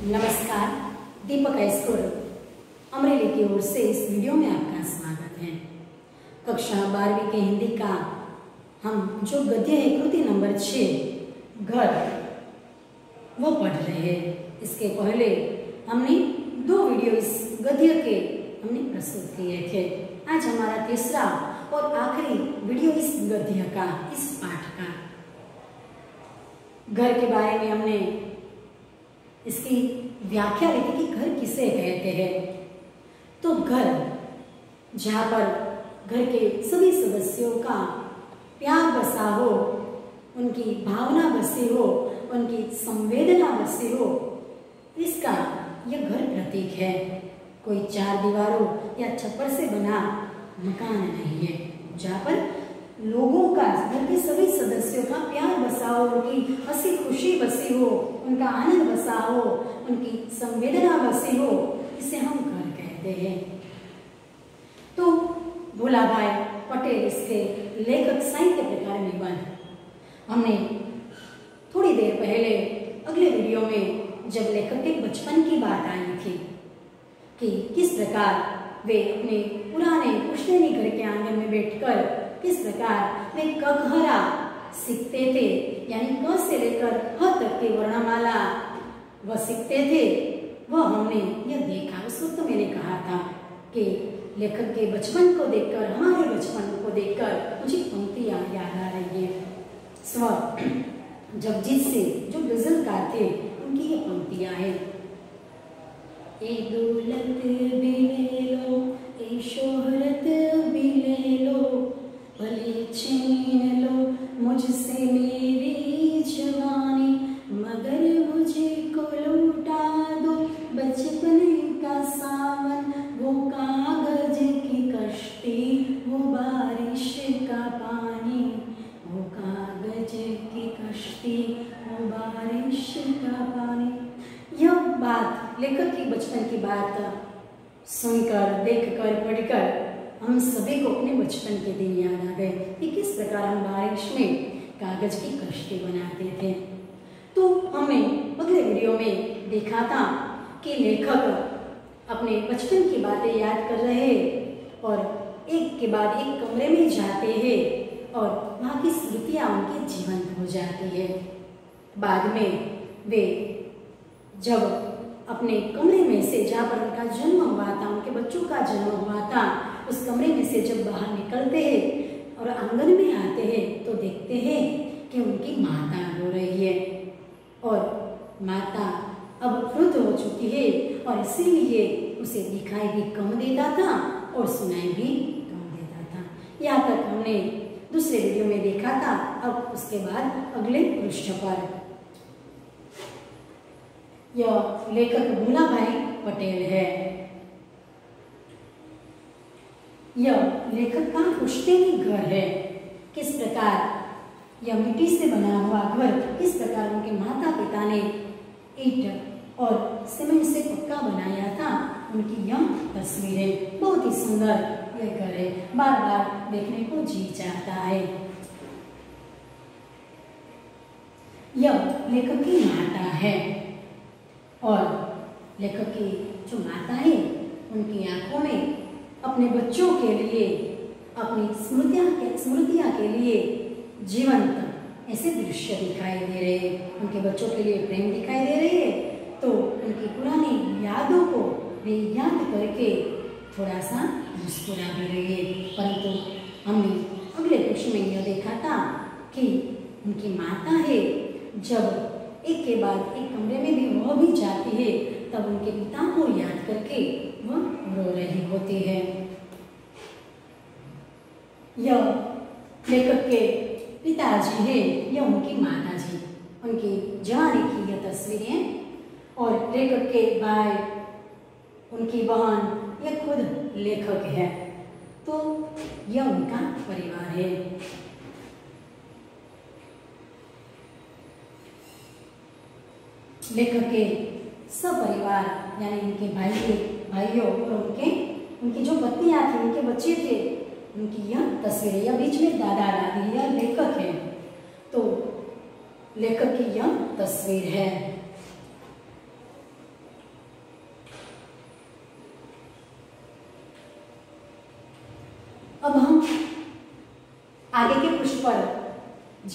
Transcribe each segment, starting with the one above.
नमस्कार, दीपक हाईस्कूल अमरेली की ओर से इस वीडियो में आपका स्वागत है। कक्षा 12वीं के हिंदी का हम जो गद्य है कृति नंबर 6 घर वो पढ़ रहे हैं। इसके पहले हमने 2 वीडियो इस गद्य के हमने प्रस्तुत किए थे। आज हमारा तीसरा और आखिरी वीडियो इस गद्य का, इस पाठ का। घर के बारे में हमने इसकी व्याख्या दी थी कि घर किसे कहते हैं। तो घर जहाँ पर घर के सभी सदस्यों का प्यार बसा हो, उनकी भावना बसी हो, उनकी संवेदना बसी हो, इसका यह घर प्रतीक है। कोई 4 दीवारों या छप्पर से बना मकान नहीं है, जहाँ पर लोगों का, घर के सभी सदस्यों का प्यार बसा हो, उनकी हंसी खुशी बसी हो, उनका आनंद बसा हो, उनकी संवेदना बसी हो, इसे हम घर कहते हैं। तो भोलाभाई पटेल इसके लेखक, साहित्य प्रकार निबंध। हमने थोड़ी देर पहले अगले वीडियो में जब लेखक के बचपन की बात आई थी कि किस प्रकार वे अपने पुराने पुश्तैनी घर के आंगन में बैठकर किस प्रकार वे कखहरा सीखते थे, यानी क से लेकर ह तक की वर्णमाला वह सीखते थे, वह हमने यह देखा। उस वक्त मैंने कहा था कि लेखक के बचपन को देखकर, हमारे बचपन को देखकर मुझे पंक्तियां याद आ रही है। स्व जगजीत सिंह जो गजलकार थे, उनकी ये पंक्तियां हैं। ए दौलत भी ले लो, ए शोहरत भी ले लो, भले छीन लो मुझसे मेरी जवानी, मगर मुझे को लौटा दो बचपन का सावन, वो कागज की कश्ती, वो बारिश का पानी, वो कागज की कश्ती, वो बारिश का पानी। यह बात, लेखक की बचपन की बात सुनकर, देखकर, पढ़कर हम सभी को अपने बचपन के दिन याद आ गए कि किस प्रकार हम बारिश में कागज की कश्ती बनाते थे। तो हमने अगले वीडियो में देखा था कि लेखक अपने बचपन की बातें याद कर रहे हैं और एक के बाद एक कमरे में जाते हैं और वहाँ की स्मृतियाँ उनके जीवंत हो जाती है। बाद में वे जब अपने कमरे में से, जहाँ पर उनका जन्म हुआ था, उनके बच्चों का जन्म हुआ था, उस कमरे में से जब बाहर निकलते हैं और आंगन में आते हैं तो देखते हैं कि उनकी माता रो रही है और माता अब वृद्ध हो चुकी है और इसीलिए उसे दिखाई भी कम देता था और सुनाई भी कम देता था। यहाँ तक हमने दूसरे वीडियो में देखा था। अब उसके बाद अगले पृष्ठ पर यह लेखक भोलाभाई पटेल है। यह लेखक का पुश्तैनी घर है। किस प्रकार यह मिट्टी से बना हुआ घर, किस प्रकार उनके माता पिता ने ईंट और सीमेंट से पक्का बनाया था, उनकी यह तस्वीर है। बहुत ही सुंदर यह घर है, बार बार देखने को जी चाहता है। यह लेखक की माता है और लेखक की जो माता है उनकी आंखों में अपने बच्चों के लिए, अपनी स्मृतियाँ के लिए जीवंत ऐसे दृश्य दिखाई दे रहे हैं। उनके बच्चों के लिए प्रेम दिखाई दे रही है, तो उनकी पुरानी यादों को वे याद करके थोड़ा सा मुस्कुरा भी रही है। परंतु हमने अगले पृष्ठ में यह देखा था कि उनकी माता है, जब एक के बाद एक कमरे में भी वह भी जाती है, तब उनके पिता को याद करके वह रो रही होती है। यह लेखक के पिताजी है, यह उनकी माता जी, उनकी जवानी की यह तस्वीरें, और लेखक के भाई, उनकी बहन, यह खुद लेखक है। तो यह उनका परिवार है। लेखक के सपरिवार यानी उनके भाइयों और उनकी जो पत्नियां थी, उनके बच्चे थे, उनकी यह तस्वीर, यह बीच में दादा दादी, यह लेखक है। तो लेखक की यह तस्वीर है।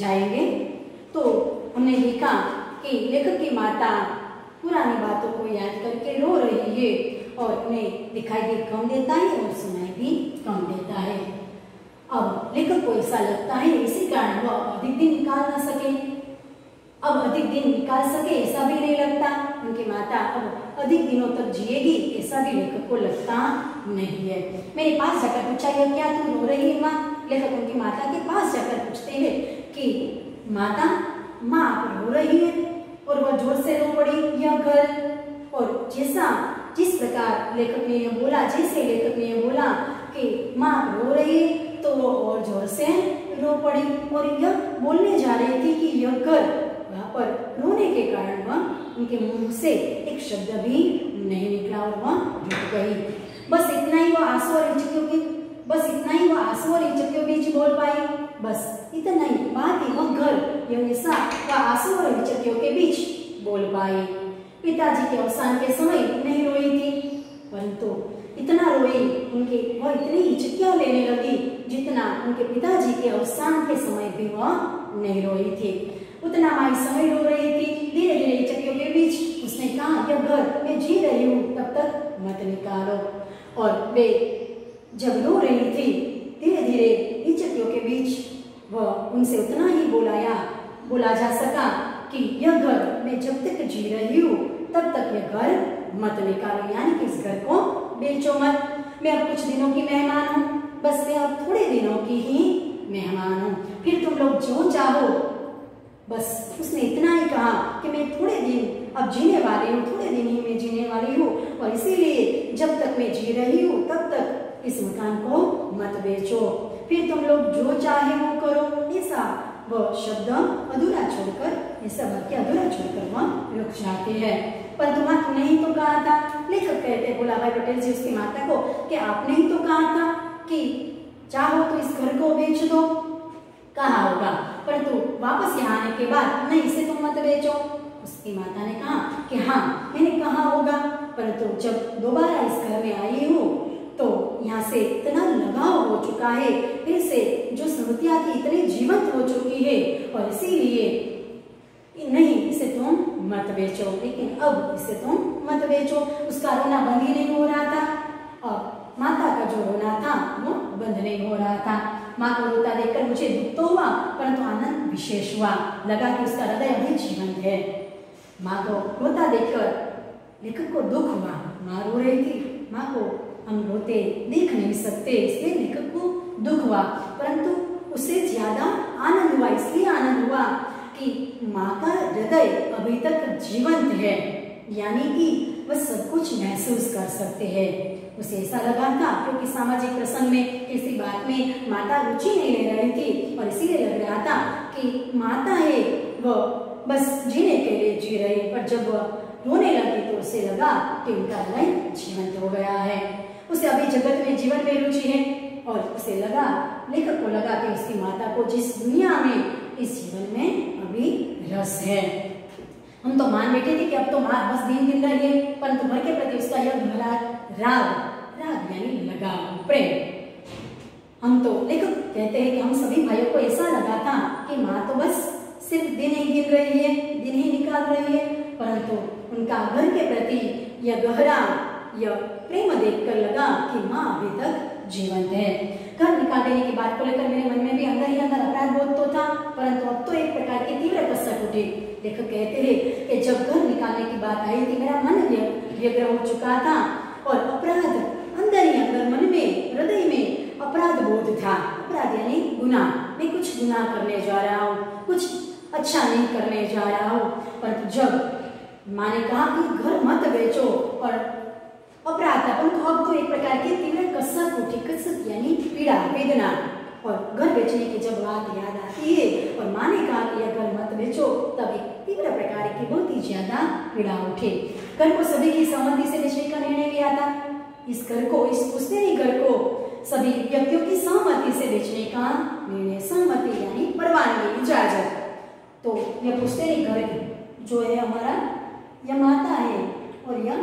जाएंगे। तो हमने देखा कि लेखक की माता पुरानी बातों को याद करके रो रही है और उन्हें दिखाई भी कम देता है और सुनाई भी कम देता है। अब लेखक को ऐसा लगता है इसी कारण वह अधिक दिन निकाल न सके, अब अधिक दिन निकाल सके ऐसा भी नहीं लगता। उनकी माता अब अधिक दिनों तक जिएगी ऐसा भी लेखक को लगता नहीं है। मेरे पास जाकर पूछा, यह क्या तू रो रही है माँ? लेखक उनकी माता के पास जाकर पूछते हैं कि माता, माँ आप रो रही है? और वह जोर से रो पड़ी। यह घर और जिस प्रकार लेखक ने यह बोला, जैसे लेखक ने यह बोला कि माँ रो रही है, तो वो और जोर से रो पड़ी और यह बोलने जा रही थी कि यह घर, वहाँ पर रोने के कारण वह उनके मुंह से एक शब्द भी नहीं निकला और वह रुक गई। बस इतना ही वह आंसू और हिचकियों बीच बोल पाई। बस इतना ही बात ही वह घर, यह ऐसा वह आंसू और हिचकियों के बीच बोल पाई। पिताजी के अवसान के समय नहीं रोई थी, परंतु इतना रोई, वह इतनी हिचकियां लेने लगी जितना उनके पिताजी के अवसान के समय भी वह नहीं रोई थी। उतना माँ इस समय रो रही थी। धीरे धीरे हिचकियों के बीच उसने कहा, यह घर मैं जी रही हूँ, तब तक मत निकालो। और वे जब रो रही थी, धीरे धीरे हिचकियों के बीच वह उनसे उतना ही बोला जा सका कि यह घर मैं जब तक जी रही हूँ तब तक यह घर मत निकालो, यानी कि इस घर को बेचो मत। मैं अब कुछ दिनों की मेहमान हूँ, बस मैं अब थोड़े दिनों की ही मेहमान हूँ, फिर तुम लोग जो चाहो। बस उसने इतना ही कहा कि मैं थोड़े दिन अब जीने वाली हूँ, थोड़े दिन ही मैं जीने वाली हूँ, और इसीलिए जब तक मैं जी रही हूँ तब तक इस मकान को मत बेचो, फिर तुम लोग जो चाहे वो करो। ऐसा वह शब्द अधूरा छोड़कर, ऐसा वाक्य अधूरा छोड़कर वह रुक जाते हैं। पर तुम्हारा तुमने ही तो कहा था, लेखक कहते भोलाभाई पटेल जी उसकी माता को, कि आपने ही तो कहा था कि चाहो तो इस घर को बेच दो, कहा होगा, परंतु वापस यहाँ आने के बाद नहीं, इसे तुम मत बेचो। उसकी माता ने कहा कि हाँ मैंने कहा होगा, परंतु जब दोबारा इस घर में आई हूँ तो यहाँ से इतना लगाव हो चुका है, फिर से जो स्मृतियाँ थी इतनी जीवंत हो चुकी है, और इसीलिए नहीं इसे तुम मत बेचो। लेकिन अब इसे तुम मत बेचो। उसका रोना बंद ही नहीं हो रहा था, और माता का जो रोना था वो बंद नहीं हो रहा था। माँ को रोता देखकर मुझे दुख तो हुआ, परंतु आनंद विशेष हुआ, लगा कि उसका हृदय अभी जीवंत है। माँ को रोता देखकर लेखक को दुख हुआ, माँ रो रही थी, माँ को हम रोते देख नहीं सकते, इसलिए लेखक को दुख हुआ, परंतु उससे ज्यादा आनंद हुआ। इसलिए आनंद हुआ कि माँ का हृदय अभी तक जीवंत है, यानी कि वह सब कुछ महसूस कर सकते हैं। उसे ऐसा लगा था क्योंकि सामाजिक प्रसंग में किसी बात में माता रुचि नहीं ले रही थी, और इसीलिए लग रहा था कि माता है वह बस जीने के लिए जी रही, पर जब वह रोने लगी तो उसे लगा कि उनका हृदय जीवंत हो गया है। उसे अभी जगत में जीवन में रुचि है, और उसे लगा, लेखक को लगा कि उसकी माता को जिस दुनिया में, इस जीवन में अभी रस है। हम तो मान बैठे थे कि अब तो माँ बस दिन रही है, परंतु घर के प्रति उसका यह गहरा राग यानी लगाव, प्रेम। हम तो लेखक कहते हैं कि हम सभी भाइयों को ऐसा लगा था कि माँ तो बस सिर्फ दिन ही गिन रही है, दिन ही निकाल रही है, परंतु उनका घर के प्रति यह गहरा यह प्रेम देखकर लगा कि माँ अभी तक जीवंत है। घर निकाल देने की बात को लेकर मेरे मन में भी अंदर ही अंदर अपराध बोध तो था, परंतु अब तो एक प्रकार की तीव्र कसक उठी। लेखक कहते हैं कि जब घर निकालने की बात आई थी, मेरा मन व्यग्र हो चुका था, और अपराध अंदर ही अंदर मन में, हृदय में अपराध बोध था। अपराध यानी गुनाह, मैं कुछ गुनाह करने जा रहा हूँ, कुछ अच्छा नहीं करने जा रहा हूँ। परंतु जब माँ ने कहा कि घर मत बेचो, और अपराध था, परंतु अब तो एक प्रकार की तीव्र कसक उठी। कसक यानी पीड़ा, वेदना, और घर बेचने की जब बात याद आती है और माँ ने कहा कि यह घर मत बेचो, तब एक तीव्र प्रकार की बहुत ही ज्यादा पीड़ा उठे। घर को सभी की सहमति से बेचने का निर्णय लिया था। इस घर को, इस पुश्तैनी घर को सभी व्यक्तियों की सहमति से बेचने का निर्णय, सहमति यानी परवानगी, इजाजत। तो यह पुश्तैनी घर जो है हमारा, यह माता है, और यह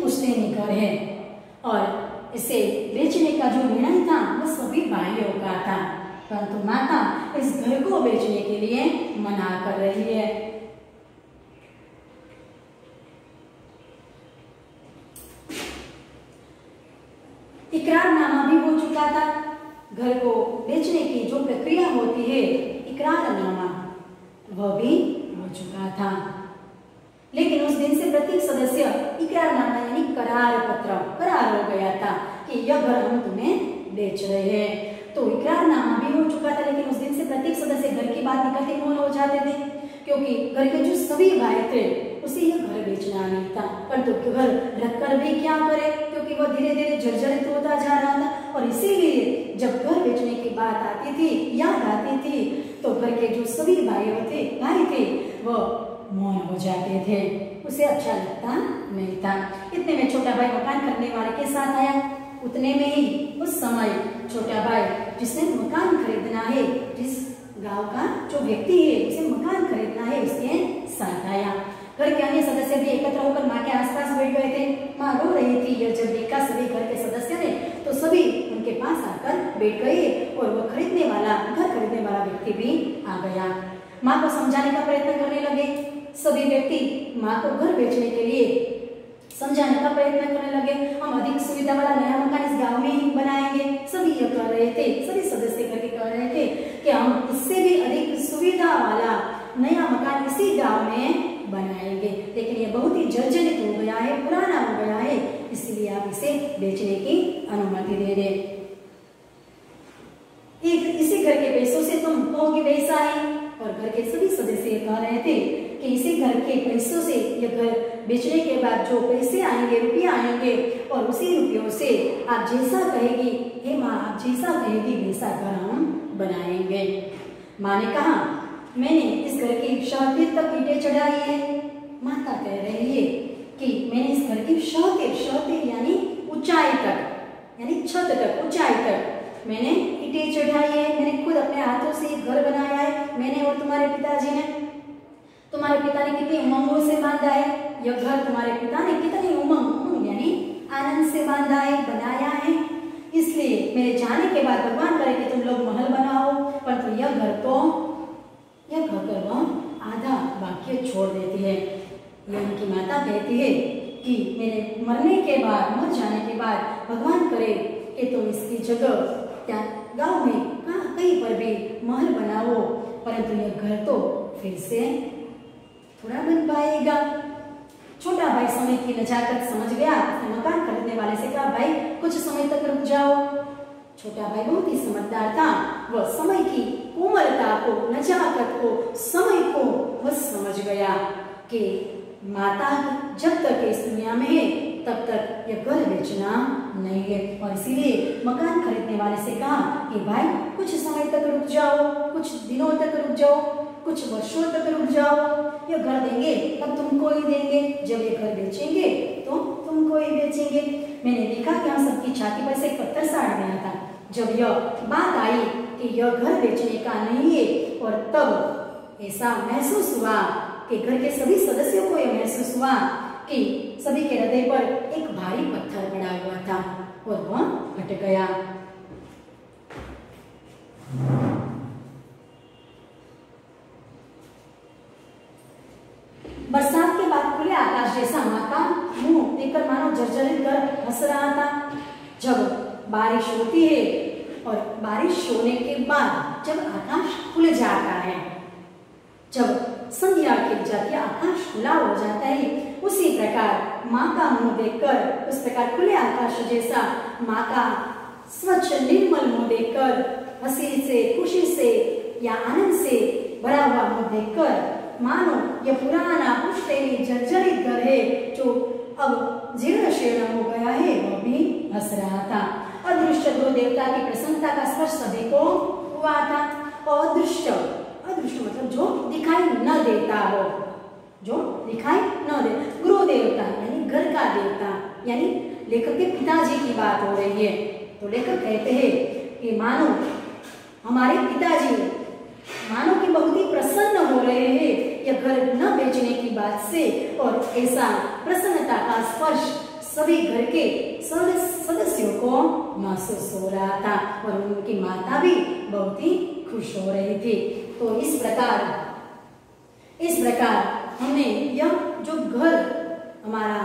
पुश्तैनी घर है, और इसे बेचने का जो निर्णय था वो सभी भाइयों का था, परंतु माता इस घर को बेचने के लिए मना कर रही है। इकरारनामा भी हो चुका था। घर को बेचने की जो प्रक्रिया होती है, इकरारनामा, वह भी हो चुका था। लेकिन उस दिन से प्रत्येक सदस्य इकरारनामा यानी करार पत्र, करार हो गया था कि यह घर हम तुम्हें बेच रहे हैं। तो इकरारनामा भी हो चुका था, लेकिन उस दिन से प्रत्येक सदस्य घर की बात निकलते मौन हो जाते थे, क्योंकि घर के जो सभी भाई थे उसे यह घर बेचना नहीं था। परंतु घर रखकर भी क्या करे, क्योंकि वह धीरे धीरे जर्जरित होता जा रहा था। और इसीलिए जब घर बेचने की बात आती थी, याद आती थी, तो घर के जो सभी भाई थे वह मौन हो जाते थे, उसे अच्छा लगता नहीं था। इतने में छोटा भाई मकान खरीदने वाले के साथ आया। उतने में ही उस समय छोटा भाई जिसने मकान खरीदना है, जिस गांव का जो व्यक्ति है उसे मकान खरीदना है, उसके साथ आया। घर के अन्य सदस्य भी एकत्र होकर माँ के आसपास बैठ गए थे। माँ रो रही थी। यह जब देखा सभी घर के सदस्य ने तो सभी उनके पास आकर बैठ गए और वह घर खरीदने वाला व्यक्ति भी आ गया। माँ को समझाने का प्रयत्न करने लगे। सभी व्यक्ति माँ को घर बेचने के लिए समझाने का प्रयत्न करने लगे। हम अधिक सुविधा वाला नया मकान इस गांव में ही बनाएंगे। सभी यह कह रहे थे, सभी सदस्य करके कह रहे थे कि हम इससे भी अधिक सुविधा वाला नया मकान इसी गांव में बनाएंगे, लेकिन यह बहुत ही जर्जरित हो गया है, पुराना हो गया है, इसलिए आप इसे बेचने की अनुमति दे दें। इसी घर के पैसों से तुम कहोगे वैसा ही। और घर के सभी सदस्य कह रहे थे कि इसी घर के पैसों से यह घर बेचने के बाद जो पैसे आएंगे, रुपया आएंगे, और उसी रुपयों से आप जैसा कहेगी, हे माँ आप जैसा कहेगी वैसा घर हम बनाएंगे। माँ ने कहा मैंने इस घर की शहतीर तक ईंटें चढ़ाई है। माता कह रही है कि मैंने इस घर की शहतीर यानी ऊंचाई तक, यानी छत तक, ऊंचाई तक मैंने ईंटें चढ़ाई है। मैंने खुद अपने हाथों से घर बनाया है। मैंने और तुम्हारे पिताजी ने, तुम्हारे पिता ने कितनी उमंगों से बांधा है। यह घर तुम्हारे पिता ने कितनी उमंग यानी आनंद से बांधा है, बनाया है। इसलिए मेरे जाने के बाद भगवान करे कि तुम लोग महल बनाओ, परंतु यह घर कर वह आधा वाक्य छोड़ देती है। यह उनकी माता कहती है कि मेरे मरने के बाद, मर जाने के बाद भगवान करे कि तुम इसकी जगह क्या गांव में कहीं पर भी महल बनाओ, परंतु यह घर तो फिर से थोड़ा बन पाएगा। छोटा भाई समय की नजाकत समझ गया। उसने मकान खरीदने वाले से कहा भाई कुछ समय तक रुक जाओ। छोटा भाई बहुत ही समझदार था। वह समय की कोमलता को, नजाकत को, समय को वह समझ गया कि माता जब तक इस दुनिया में है तब तक यह घर बेचना नहीं है। और इसीलिए मकान खरीदने वाले से कहा कि भाई कुछ समय तक रुक जाओ, कुछ दिनों तक रुक जाओ, कुछ वर्षों तक रुक जाओ। यह घर देंगे तब तुमको ही देंगे, जब ये घर बेचेंगे तो तुमको ही बेचेंगे। मैंने देखा कि हम सबकी छाती पर से एक पत्थर सा अड़ गया था जब यह बात आई कि यह घर बेचने का नहीं है। और तब ऐसा महसूस हुआ कि घर के सभी सदस्यों को यह महसूस हुआ कि सभी के हृदय पर एक भारी पत्थर पड़ा हुआ था और वह हट गया। बरसात के बाद खुले आकाश जैसा माँ का मुंह देखकर मानो जर्जरित घर हंस रहा था। जब बारिश होती है और बारिश होने के बाद जब आकाश खुल जाता है, जब संध्या खिल जाती है, आकाश खुला हो जाता है, उसी प्रकार माँ का मुंह देखकर, उस प्रकार खुले आकाश जैसा माँ का स्वच्छ निर्मल मुंह देखकर, हंसी से, खुशी से या आनंद से भरा हुआ मुंह देखकर मानो यह पुराना पुश्तैनी जर्जरित घर है जो अब जीर्ण शीर्ण हो गया है, वह भी हंस रहा था। अदृश्य गुरु देवता की प्रसन्नता का स्पर्श सभी को हुआ था। और अदृश्य मतलब जो दिखाई न देता हो, जो दिखाई न दे, गुरु देवता यानी घर का देवता, यानी लेखक के पिताजी की बात हो रही है। तो लेखक कहते हैं कि मानो हमारे पिताजी मानो कि बहुत ही प्रसन्न हो रहे हैं यह घर न बेचने की बात से, और ऐसा प्रसन्नता का स्पर्श सभी घर के सदस्यों को महसूस हो रहा था और उनकी माता भी बहुत ही खुश हो रही थी। तो इस प्रकार हमने यह जो घर हमारा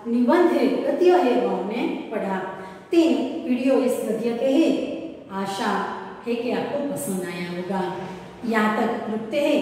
निबंध है, गद्य है, वो हमने पढ़ा। 3 वीडियो इस गद्य के ही। आशा है कि आपको पसंद आया होगा। यहाँ तक रुकते हैं।